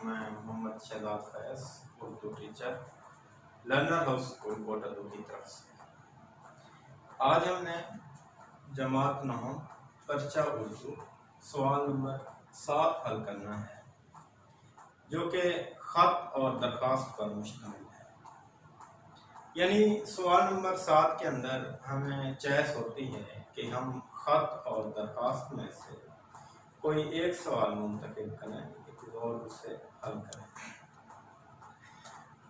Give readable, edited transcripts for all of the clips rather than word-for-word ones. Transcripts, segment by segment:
मैं Mohammad Shahzad Faiz, Urdu teacher, learner house school Botadu की तरफ से। आज हमने जमात 9 पर्चा उर्दू सवाल नंबर 7 हल करना है, जो कि ख़त और दरख्वास्त पर मुश्तमिल है। यानी सवाल नंबर 7 के अंदर हमें चॉइस होती है कि हम ख़त और दरख्वास्त में से कोई एक सवाल मुंतखब करें और उसे हल करें।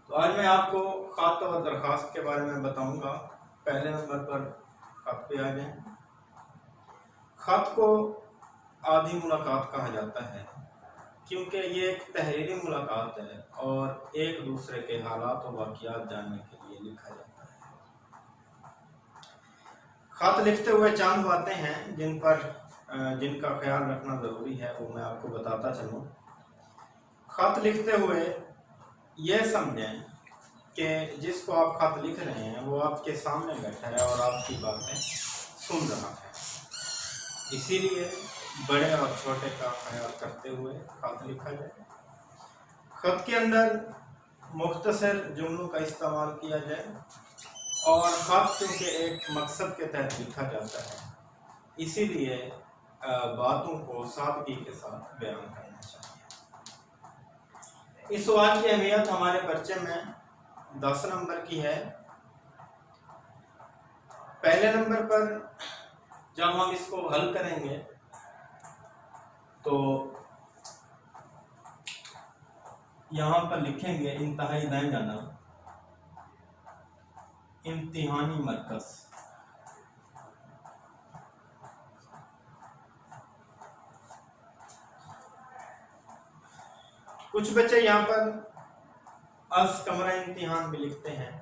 तो आज मैं आपको ख़त और दरख्वास्त के बारे में बताऊंगा। पहले नंबर पर ख़त पे आ जाएं। ख़त को आधी मुलाकात कहा जाता है, क्योंकि ये एक तहरीरी मुलाकात है और एक दूसरे के हालात और वाक़ियात जानने के लिए लिखा जाता है। ख़त लिखते हुए चंद बातें हैं जिनका ख्याल रखना ज़रूरी है, वो मैं आपको बताता चलूँ। ख़त लिखते हुए यह समझें कि जिसको आप ख़त लिख रहे हैं वो आपके सामने बैठा है और आपकी बातें सुन रहा है। इसीलिए बड़े और छोटे का ख्याल करते हुए ख़त लिखा जाए। ख़त के अंदर मुख्तसर जुमलों का इस्तेमाल किया जाए और ख़त क्योंकि एक मकसद के तहत लिखा जाता है, इसीलिए बातों को सादगी के साथ बयान करना चाहिए। इस सवाल की अहमियत हमारे पर्चे में 10 नंबर की है। पहले नंबर पर जब हम इसको हल करेंगे तो यहाँ पर लिखेंगे इंतहाई दाएं जाना इम्तिहानी मरकज। कुछ बच्चे यहाँ पर अज कमरा इम्तिहान भी लिखते हैं,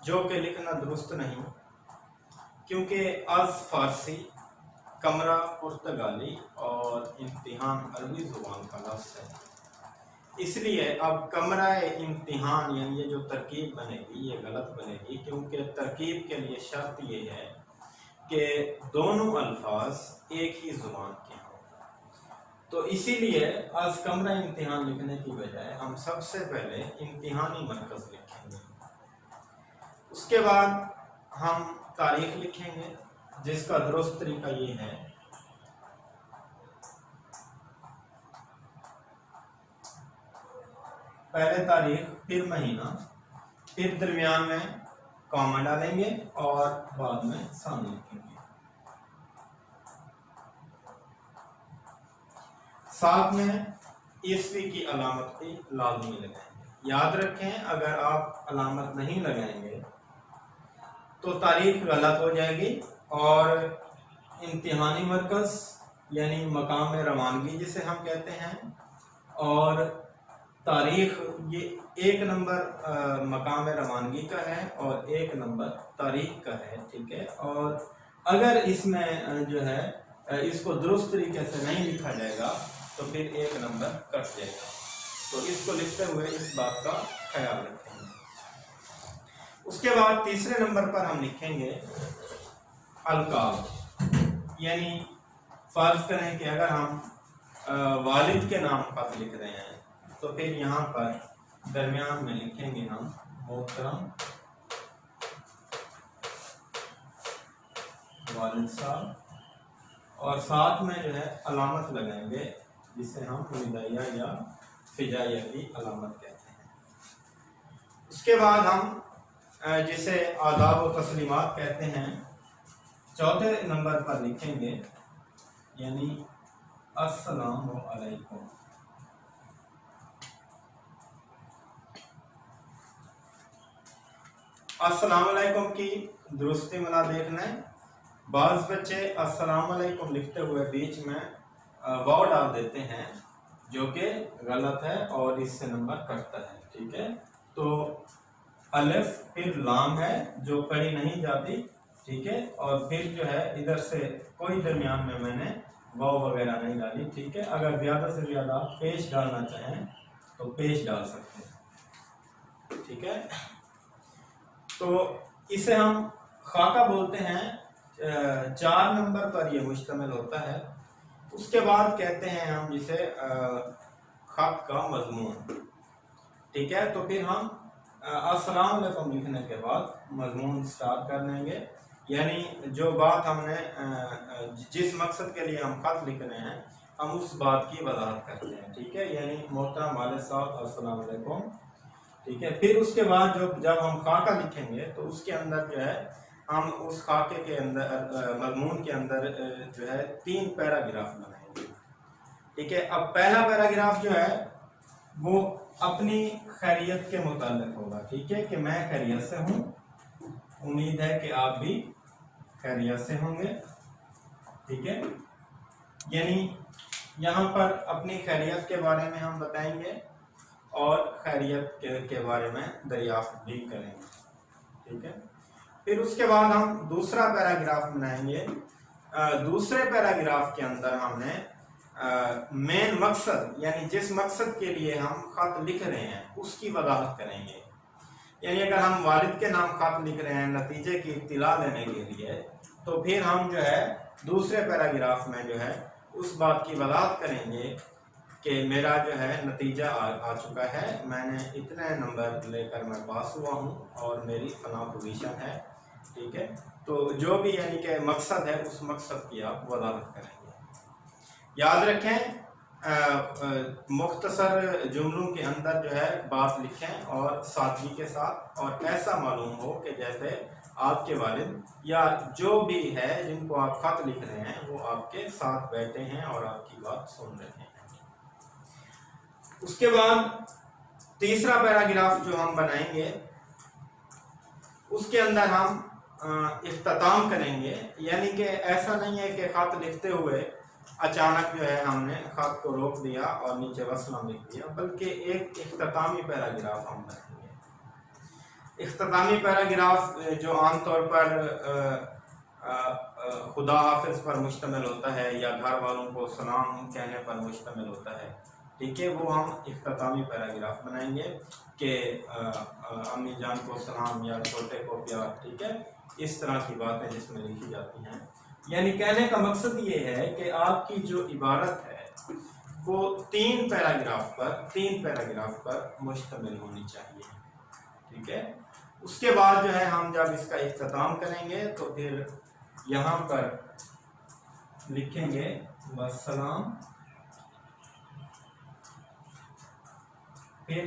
जो कि लिखना दुरुस्त नहीं, क्योंकि अज फारसी, कमरा पुर्तगाली और इम्तिहान अरबी ज़ुबान का लफ्ज़ है। इसलिए अब कमरा इम्तिहान यानी ये जो तरकीब बनेगी ये गलत बनेगी, क्योंकि तरकीब के लिए शर्त ये है कि दोनों अल्फाज एक ही ज़ुबान के हों। तो इसीलिए आज कमरा इम्तिहान लिखने की बजाय हम सबसे पहले इम्तिहानी मरकज़ लिखेंगे। उसके बाद हम तारीख लिखेंगे, जिसका दुरुस्त तरीका ये है पहले तारीख, फिर महीना, फिर दरमियान में कॉमा डालेंगे और बाद में साल लिखेंगे। साथ में ईस्वी की अलामत भी लाजमी लगाएंगे। याद रखें, अगर आप अलामत नहीं लगाएंगे तो तारीख गलत हो जाएगी और इम्तिहानी मरकज़ यानी मकाम रवानगी जिसे हम कहते हैं, और तारीख ये एक नंबर मकाम रवानगी का है और एक नंबर तारीख का है, ठीक है। और अगर इसमें जो है इसको दुरुस्त तरीके से नहीं लिखा जाएगा तो फिर एक नंबर कट जाएगा। तो इसको लिखते हुए इस बात का ख्याल रखेंगे। उसके बाद तीसरे नंबर पर हम लिखेंगे अलकाब, यानी फर्ज करें कि अगर हम वालिद के नाम खत लिख रहे हैं तो फिर यहाँ पर दरमियान में लिखेंगे हम मोहतरम वालिद साहब, और साथ में जो है अलामत लगाएंगे जिसे हम निदाइया या फिजाइया की अलामत कहते हैं। उसके बाद हम जिसे आदाब व तस्लीमात कहते हैं, चौथे नंबर पर लिखेंगे यानी अस्सलामु अलैकुम। अस्सलामु अलैकुम की दुरुस्ती मिला देखना है। बाज़ बच्चे अस्सलामु अलैकुम लिखते हुए बीच में वाव डाल देते हैं, जो कि गलत है और इससे नंबर कटता है, ठीक है। तो अलिफ फिर लाम है जो पढ़ी नहीं जाती, ठीक है, और फिर जो है इधर से कोई दरमियान में मैंने वाव वगैरह नहीं डाली, ठीक है। अगर ज़्यादा से ज़्यादा पेश डालना चाहें तो पेश डाल सकते हैं, ठीक है। तो इसे हम खाका बोलते हैं। 4 नंबर पर यह मुश्तमिल होता है। उसके बाद कहते हैं हम जिसे खत का मजमून। ठीक है, तो फिर हम अस्सलाम वालेकुम लिखने के बाद मजमून स्टार्ट कर लेंगे, यानी जो बात हमने जिस मकसद के लिए हम खत लिख रहे हैं हम उस बात की वजाहत करते हैं। ठीक है, यानी मोहतरम वालिद साहब अस्सलाम वालेकुम। ठीक है, फिर उसके बाद जब हम खाका लिखेंगे तो उसके अंदर जो है हम उस खाके के अंदर मजमून के अंदर जो है 3 पैराग्राफ बनाएंगे। ठीक है, अब पहला पैराग्राफ जो है वो अपनी खैरियत के मुताल्लिक होगा। ठीक है, कि मैं खैरियत से हूँ, उम्मीद है कि आप भी खैरियत से होंगे। ठीक है, यानी यहाँ पर अपनी खैरियत के बारे में हम बताएंगे और खैरियत के बारे में दरियाफ्त भी करेंगे। ठीक है, फिर उसके बाद हम दूसरा पैराग्राफ बनाएंगे। दूसरे पैराग्राफ के अंदर हमने मेन मकसद, यानी जिस मकसद के लिए हम खत लिख रहे हैं उसकी वजाहत करेंगे। यानी अगर हम वालिद के नाम खत लिख रहे हैं नतीजे की इत्तिला देने के लिए, तो फिर हम जो है दूसरे पैराग्राफ में जो है उस बात की वजाहत करेंगे कि मेरा जो है नतीजा आ चुका है, मैंने इतने नंबर लेकर मैं पास हुआ हूँ और मेरी फला पोजीशन है। ठीक है, तो जो भी यानी कि मकसद है उस मकसद की आप वजाहत करेंगे। याद रखें मुख्तसर जुमलों के अंदर जो है बात लिखें और सादगी के साथ, और ऐसा मालूम हो कि जैसे आपके वालिद या जो भी है जिनको आप खत लिख रहे हैं वो आपके साथ बैठे हैं और आपकी बात सुन रहे हैं। उसके बाद तीसरा पैराग्राफ जो हम बनाएंगे उसके अंदर हम इख्तिताम करेंगे, यानी कि ऐसा नहीं है कि खत लिखते हुए अचानक जो है हमने खत को रोक दिया और नीचे वसलम लिख दिया, बल्कि एक इख्तितामी पैराग्राफ हम बनाएंगे। इख्तितामी पैराग्राफ जो आमतौर पर खुदा हाफिज पर मुश्तमिल होता है या घर वालों को सलाम कहने पर मुश्तमिल होता है। ठीक है, वो हम इख्तितामी पैराग्राफ बनाएंगे कि अम्मी जान को सलाम या छोटे को प्यार। ठीक है, इस तरह की बातें जिसमें लिखी जाती हैं। यानी कहने का मकसद ये है कि आपकी जो इबारत है वो 3 पैराग्राफ पर मुश्तमिल होनी चाहिए। ठीक है, उसके बाद जो है हम जब इसका इख्तिताम करेंगे तो फिर यहाँ पर लिखेंगे वस्सलाम, फिर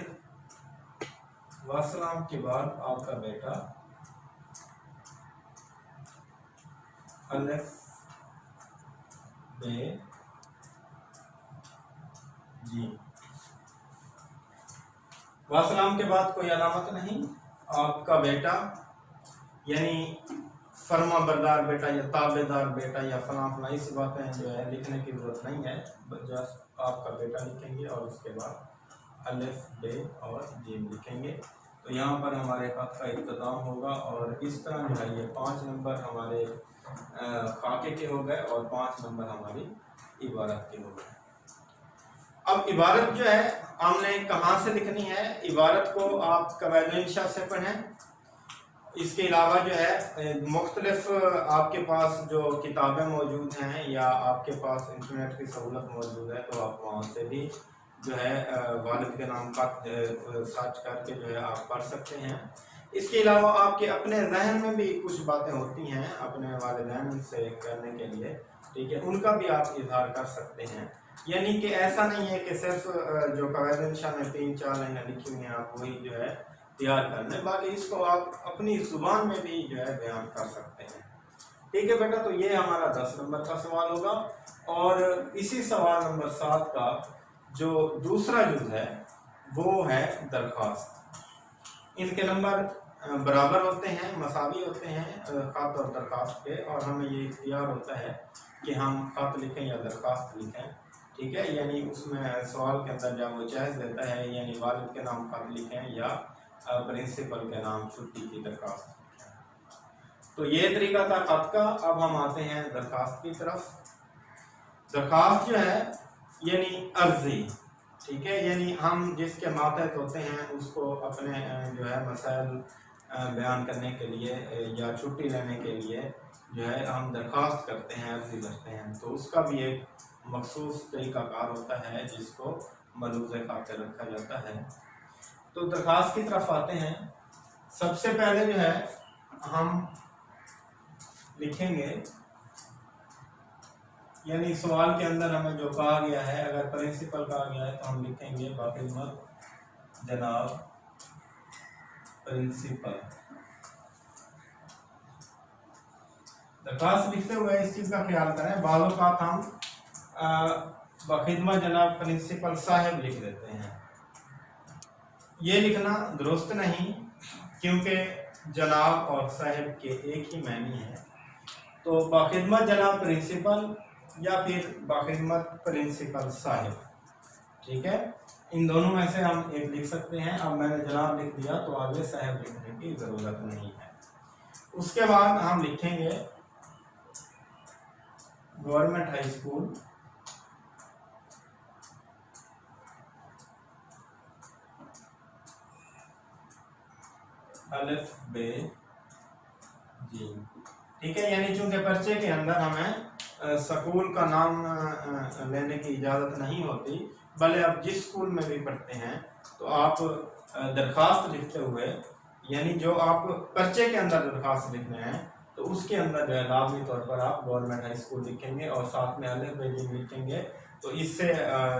वस्सलाम के बाद आपका बेटा अलिफ बे जी। वस्सलाम के बाद कोई अलामत नहीं, आपका बेटा यानी फर्मा बरदार बेटा या ताबेदार बेटा या फला फला, इस बातें जो है लिखने की जरूरत नहीं है, जस्ट आपका बेटा लिखेंगे और उसके बाद अलिफ बे और जीम लिखेंगे। तो यहाँ पर हमारे खत का इख्तिताम होगा और इस तरह जो है ये 5 नंबर हमारे खाके के हो गए और 5 नंबर हमारी इबारत के हो गए। अब इबारत जो है हमने कहाँ से लिखनी है, इबारत को आप कवायद इंशा से पढ़ें। इसके अलावा जो है मुख्तलिफ आपके पास जो किताबें मौजूद हैं या आपके पास इंटरनेट की सहूलत मौजूद है तो आप वहाँ से भी जो है वालिद के नाम का सर्च करके जो है आप पढ़ सकते हैं। इसके अलावा आपके अपने जहन में भी कुछ बातें होती हैं अपने वालिदैन से करने के लिए। ठीक है, उनका भी आप इजहार कर सकते हैं। यानी कि ऐसा नहीं है कि सिर्फ जो कवायद इंशा में 3-4 लाइनें लिखी हुई हैं आप वही जो है तैयार करने, बाकी इसको आप अपनी जुबान में भी जो है बयान कर सकते हैं। ठीक है बेटा, तो ये हमारा 10 नंबर का सवाल होगा। और इसी सवाल नंबर 7 का जो दूसरा जुज़ है वो है दरख्वास्त। इनके नंबर बराबर होते हैं, मसावी होते हैं खत और दरख्वास्त के, और हमें ये इख्तियार होता है कि हम खत लिखें या दरख्वास्त लिखें। ठीक है, यानी उसमें सवाल के अंदर जब वो चॉइस देता है यानी वालिद के नाम खत लिखें या प्रिंसिपल के नाम छुट्टी की दरख्वास्त। तो ये तरीका था खत का। अब हम आते हैं दरख्वास्त की तरफ। दरख्वास्त जो है यानी अर्जी। ठीक है, यानी हम जिसके मातहत होते हैं उसको अपने जो है मसाइल बयान करने के लिए या छुट्टी लेने के लिए जो है हम दरख्वास्त करते हैं, अर्जी करते हैं। तो उसका भी एक मखसूस तरीकाकार होता है जिसको मलूज़ खातिर रखा जाता है। तो दरख्वास्त की तरफ आते हैं। सबसे पहले जो है हम लिखेंगे, यानी सवाल के अंदर हमें जो कहा गया है, अगर प्रिंसिपल कहा गया है तो हम लिखेंगे बाखिदमत जनाब प्रिंसिपल। दरख्वास्त लिखते हुए इस चीज़ का ख्याल करें, बालों का हम बाखिदमत जनाब प्रिंसिपल साहब लिख देते हैं। ये लिखना दुरुस्त नहीं, क्योंकि जनाब और साहब के एक ही मानी है। तो बाखिदमत जनाब प्रिंसिपल या फिर बाखिदमत प्रिंसिपल साहब, ठीक है, इन दोनों में से हम एक लिख सकते हैं। अब मैंने जनाब लिख दिया तो आगे साहब लिखने की ज़रूरत नहीं है। उसके बाद हम लिखेंगे गवर्नमेंट हाई स्कूल अलिफ बे जीम, ठीक है। यानी चूंकि पर्चे के अंदर हमें स्कूल का नाम लेने की इजाज़त नहीं होती, भले आप जिस स्कूल में भी पढ़ते हैं तो आप दरख्वास्त लिखते हुए, यानी जो आप पर्चे के अंदर दरख्वास्त लिख रहे हैं तो उसके अंदर जो है लाजमी तौर पर आप गवर्नमेंट हाई स्कूल लिखेंगे और साथ में अलिफ बे जीम लिखेंगे। तो इससे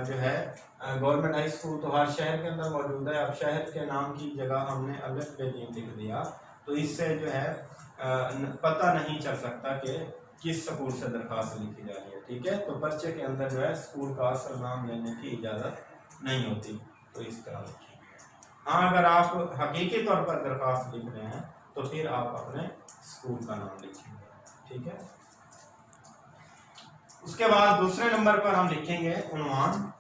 जो है गवर्नमेंट हाई स्कूल तो हर शहर के अंदर मौजूद है। अब शहर के नाम की जगह हमने अलिफ बे जीम लिख दिया तो इससे जो है पता नहीं चल सकता कि किस स्कूल से दरख्वास्त लिखी जा रही है, ठीक है। तो पर्चे के अंदर जो है स्कूल का असल नाम लेने की इजाज़त नहीं होती, तो इस तरह लिखिए। हाँ, अगर आप हकीकी तौर पर दरख्वास्त लिख रहे हैं तो फिर आप अपने स्कूल का नाम लिखेंगे, ठीक है। उसके बाद दूसरे नंबर पर हम लिखेंगे उन्वान।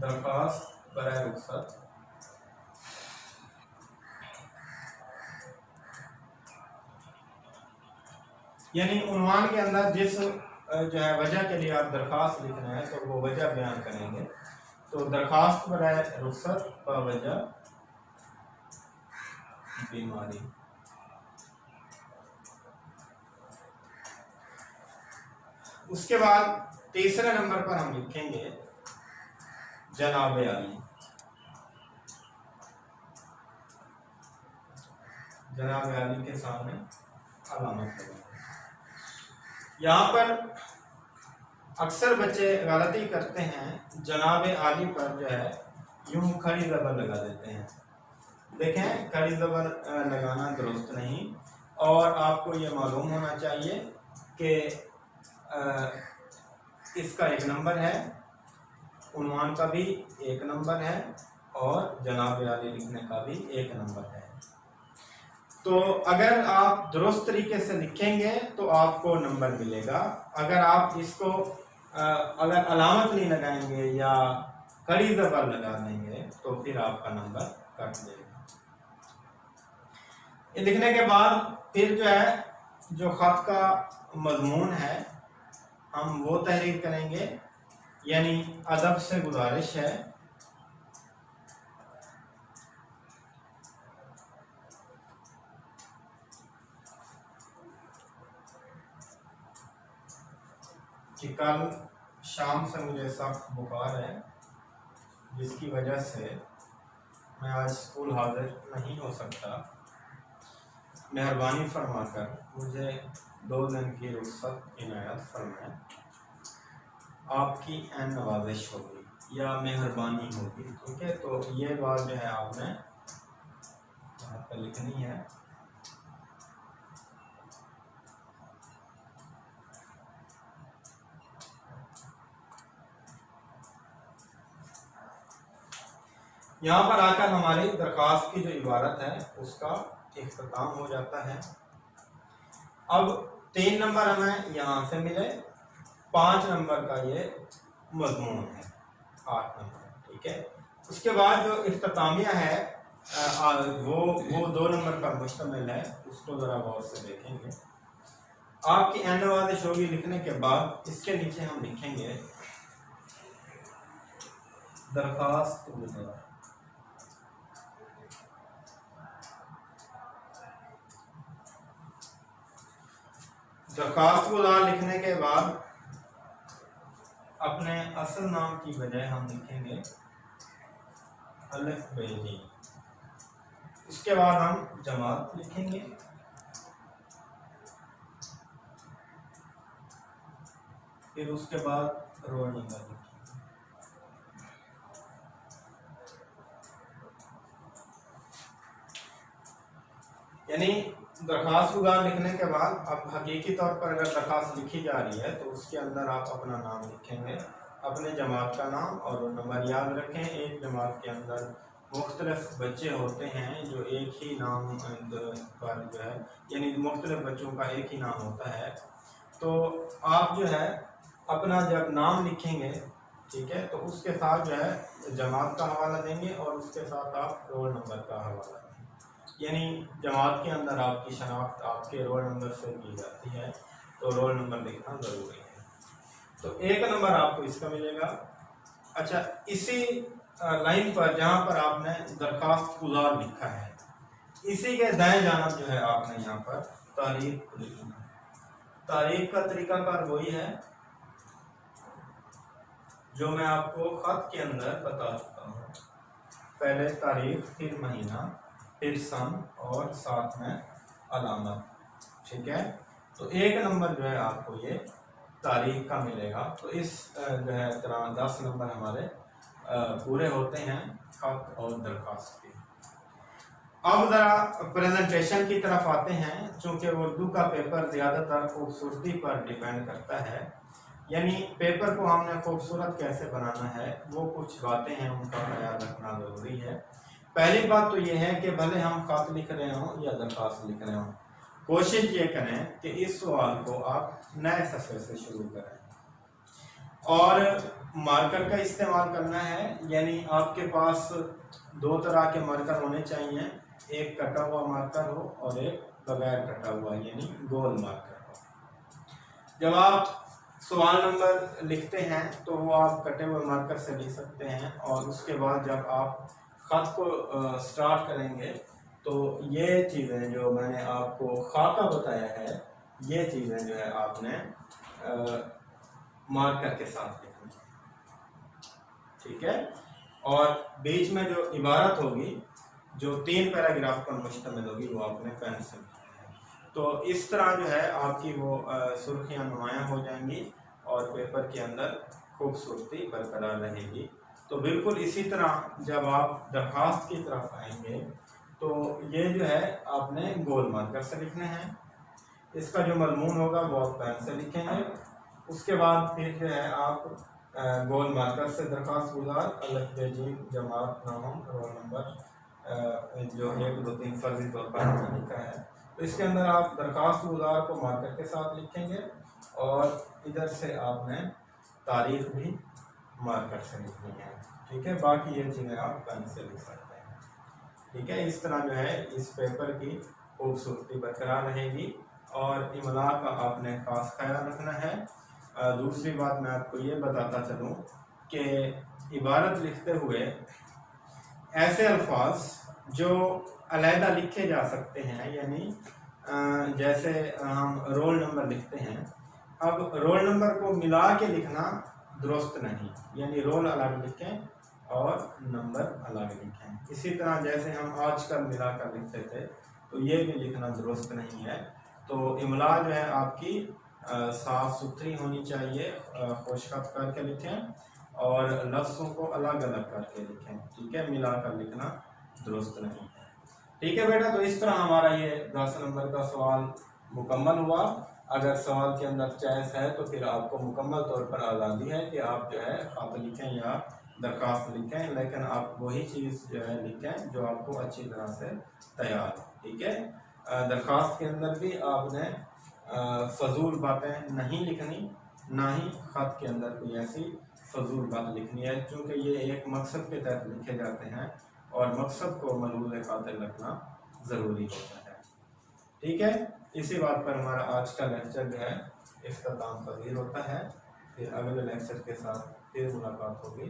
दरख्वास्त बराए रुखसत, यानी उन्वान के अंदर जिस जो है वजह के लिए आप दरख्वास्त लिख रहे हैं तो वो वजह बयान करेंगे। तो दरख्वास्त बराए रुखसत बवजह बीमारी। उसके बाद तीसरे नंबर पर हम लिखेंगे जनाब आली। जनाब आली के सामने अलामत लगाएं। यहाँ पर अक्सर बच्चे गलती करते हैं, जनाब आली पर जो है यूं खड़ी ज़बर लगा देते हैं। देखें, खड़ी ज़बर लगाना दुरुस्त नहीं, और आपको ये मालूम होना चाहिए कि इसका एक नंबर है, उन्वान का भी एक नंबर है और जनाब आली लिखने का भी एक नंबर है। तो अगर आप दुरुस्त तरीके से लिखेंगे तो आपको नंबर मिलेगा। अगर आप इसको अगर अलामत नहीं लगाएंगे या कड़ी ज़बर लगा देंगे तो फिर आपका नंबर कट जाएगा। ये लिखने के बाद फिर जो है जो ख़त का मजमून है हम वो तहरीर करेंगे, यानी अदब से गुजारिश है कि कल शाम से मुझे सख्त बुखार है, जिसकी वजह से मैं आज स्कूल हाजिर नहीं हो सकता। मेहरबानी फरमाकर मुझे 2 दिन की रुख्सत इनायत फरमाएं। आपकी ऐन नवाजिश होगी या मेहरबानी होगी, ठीक है। तो ये बात जो है आपने यहाँ पर लिखनी है। यहाँ पर आकर हमारी दरख्वास्त की जो इबारत है उसका इख्तिताम हो जाता है। अब 3 नंबर हमें यहाँ से मिले, 5 नंबर का ये मजमून है, 8 नंबर, ठीक है। उसके बाद जो इख्तितामिया है वो 2 नंबर पर मुश्तमिल है, उसको ज़रा गौर से देखेंगे। आपकी ऐन नवाजिश होगी लिखने के बाद इसके नीचे हम लिखेंगे दरख्वास्त गुज़ार। दरखास्त गुजार लिखने के बाद अपने असल नाम की बजाय हम लिखेंगे अलिफ बे जी। उसके बाद हम जमात लिखेंगे, फिर उसके बाद रोल नंबर लिखेंगे। यानी दरखास्त गुजार लिखने के बाद अब हकीकी तौर पर अगर दरखास्त लिखी जा रही है तो उसके अंदर आप अपना नाम लिखेंगे, अपने जमात का नाम और रोल नंबर। याद रखें एक जमात के अंदर मुख्तलिफ बच्चे होते हैं जो एक ही नाम पर जो है, यानी मुख्तलिफ बच्चों का एक ही नाम होता है। तो आप जो है अपना जब नाम लिखेंगे, ठीक है, तो उसके साथ जो है जमात का हवाला देंगे और उसके साथ आप रोल नंबर का हवाला देंगे। यानी जमात के अंदर आपकी शनाख्त आपके रोल नंबर से की जाती है, तो रोल नंबर लिखना ज़रूरी है। तो एक नंबर आपको इसका मिलेगा। अच्छा, इसी लाइन पर जहाँ पर आपने दरखास्त गुजार लिखा है, इसी के दाएं जानब जो है आपने यहाँ पर तारीख लिखना है। तारीख का तरीकाकार वही है जो मैं आपको खत के अंदर बता चुका हूँ। पहले तारीख, फिर महीना, फिर सन और साथ में अलामत, ठीक है। तो एक नंबर जो है आपको ये तारीख का मिलेगा। तो इस जो है तरह 10 नंबर हमारे पूरे होते हैं खत और दरखास्त के। अब ज़रा प्रेजेंटेशन की तरफ आते हैं। चूँकि उर्दू का पेपर ज़्यादातर खूबसूरती पर डिपेंड करता है, यानी पेपर को हमने खूबसूरत कैसे बनाना है वो कुछ बातें हैं, उनका ख्याल रखना ज़रूरी है। पहली बात तो ये है कि भले हम खत लिख रहे हों या दरखास्त लिख रहे हों, कोशिश ये करें कि इस सवाल को आप नए सफ़े से शुरू करें और मार्कर का इस्तेमाल करना है। यानी आपके पास 2 तरह के मार्कर होने चाहिए, एक कटा हुआ मार्कर हो और एक बगैर कटा हुआ यानी गोल मार्कर हो। जब आप सवाल नंबर लिखते हैं तो वो आप कटे हुए मार्कर से लिख सकते हैं, और उसके बाद जब आप ख़त को स्टार्ट करेंगे तो ये चीज़ें जो मैंने आपको खाका बताया है, ये चीज़ें जो है आपने मार्कर के साथ लिखनी है, ठीक है। और बीच में जो इबारत होगी जो 3 पैराग्राफ पर मुश्तमिल होगी वो आपने पेन से लिखनी है। तो इस तरह जो है आपकी वो सुर्खियाँ नुमायाँ हो जाएंगी और पेपर के अंदर खूबसूरती बरकरार रहेगी। तो बिल्कुल इसी तरह जब आप दरखास्त की तरफ आएंगे तो ये जो है आपने गोल मार्कर से लिखने हैं। इसका जो मजमून होगा वो आप पेन से लिखेंगे। उसके बाद फिर जो है आप गोल मार्कर से दरखास्त गुजार, अलिफ बे जीम, जमात, नाम, रोल नंबर, जो 1 2 3 फर्जी तौर पर हमने लिखा है, तो इसके अंदर आप दरखास्त गुजार को मार्कर के साथ लिखेंगे और इधर से आपने तारीख भी मार्कर से लिखनी है, ठीक है। बाकी ये चीज़ें आप पेन से लिख सकते हैं, ठीक है। इस तरह जो है इस पेपर की खूबसूरती बरकरार रहेगी और इमला का आपने खास ख्याल रखना है। दूसरी बात मैं आपको ये बताता चलूँ कि इबारत लिखते हुए ऐसे अल्फाज जो अलहदा लिखे जा सकते हैं, यानी जैसे हम रोल नंबर लिखते हैं, अब रोल नंबर को मिला के लिखना दुरुस्त नहीं, यानी रोल अलग लिखें और नंबर अलग लिखें। इसी तरह जैसे हम आजकल मिला कर लिखते थे तो ये भी लिखना दुरुस्त नहीं है। तो इमला जो है आपकी साफ़ सुथरी होनी चाहिए, खुशखत करके लिखें और लफ्ज़ों को अलग अलग करके लिखें, ठीक है। मिला कर लिखना दुरुस्त नहीं है, ठीक है बेटा। तो इस तरह हमारा ये 10 नंबर का सवाल मुकम्मल हुआ। अगर सवाल के अंदर चॉइस है तो फिर आपको मुकम्मल तौर पर आज़ादी है कि आप जो है खत लिखें या दरखास्त लिखें, लेकिन आप वही चीज़ जो है लिखें जो आपको अच्छी तरह से तैयार हो, ठीक है। दरखास्त के अंदर भी आपने फजूल बातें नहीं लिखनी, ना ही खत के अंदर कोई ऐसी फजूल बात लिखनी है, क्योंकि ये एक मकसद के तहत लिखे जाते हैं और मकसद को मलूज़ खातिर रखना ज़रूरी होता है, ठीक है। इसी बात पर हमारा आज का लेक्चर जो है इख्तिताम पज़ीर होता है। फिर अगले लेक्चर के साथ फिर मुलाकात होगी।